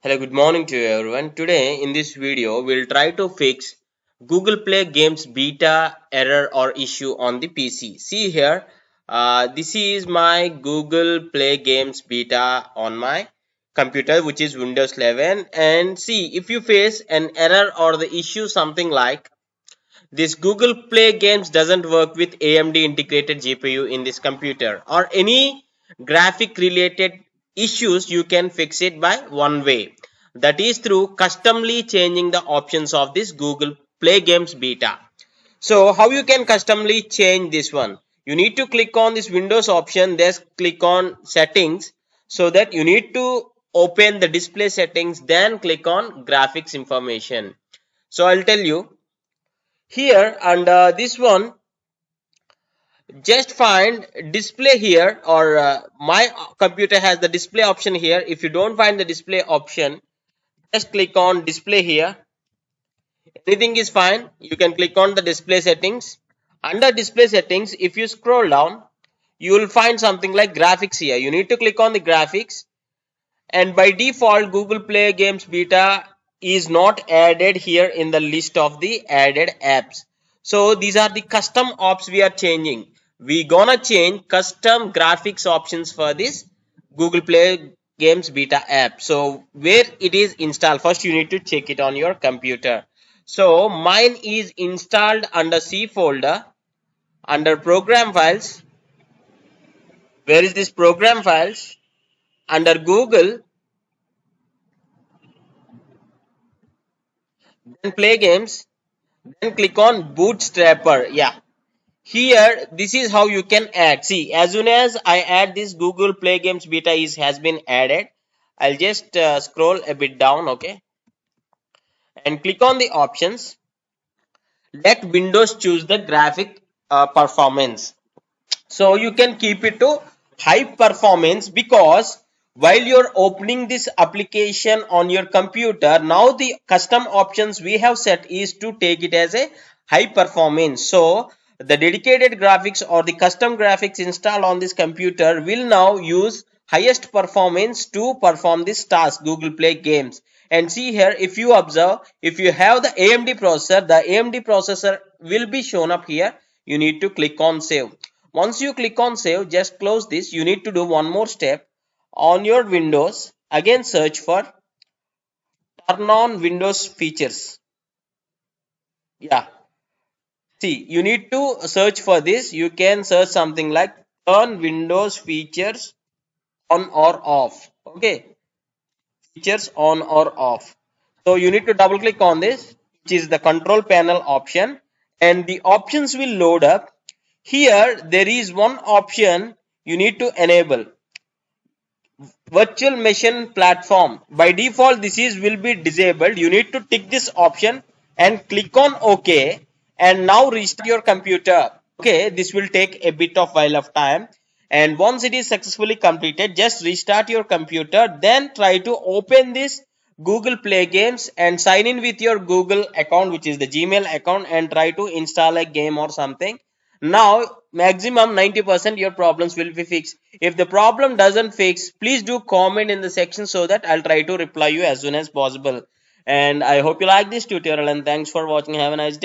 Hello, good morning to everyone. Today in this video, we'll try to fix Google Play Games beta error or issue on the PC. See here, this is my Google Play Games beta on my computer, which is Windows 11. And see, if you face an error or the issue something like this, Google Play Games doesn't work with AMD integrated GPU in this computer, or any graphic related issues, you can fix it by one way, that is through customly changing the options of this Google Play Games beta. So how you can customly change this one? You need to click on this Windows option, then click on settings. So that you need to open the display settings, then click on graphics information. So I'll tell you here, and this one, just find display here, or my computer has the display option here. If you don't find the display option, just click on display here. Anything is fine. You can click on the display settings. Under display settings, if you scroll down, you will find something like graphics here. You need to click on the graphics, and by default Google Play Games beta is not added here in the list of the added apps. So these are the custom ops we are changing. We gonna change custom graphics options for this Google Play Games beta app. So where it is installed, first you need to check it on your computer. So mine is installed under C folder, under program files. Where is this program files? Under Google, then play games, then click on bootstrapper. Yeah, here this is how you can add. See, as soon as I add this Google Play Games beta has been added, I'll just scroll a bit down, okay, and click on the options. Let Windows choose the graphic performance. So you can keep it to high performance, because while you're opening this application on your computer, now the custom options we have set is to take it as a high performance. So the dedicated graphics or the custom graphics installed on this computer will now use highest performance to perform this task, Google Play Games. And see here, if you observe, if you have the AMD processor, the AMD processor will be shown up here. You need to click on save. Once you click on save, just close this. You need to do one more step. On your Windows, again search for turn on Windows features. Yeah, see, you need to search for this. You can search something like turn Windows features on or off. Okay, features on or off. So you need to double click on this, which is the control panel option, and the options will load up. Here there is one option you need to enable, virtual machine platform. By default this is will be disabled. You need to tick this option and click on OK, and now restart your computer. Okay, this will take a bit of while of time, and once it is successfully completed, just restart your computer, then try to open this Google Play Games and sign in with your Google account, which is the Gmail account, and try to install a game or something. Now maximum 90% your problems will be fixed. If the problem doesn't fix, please do comment in the section so that I'll try to reply you as soon as possible. And I hope you like this tutorial, and thanks for watching. Have a nice day.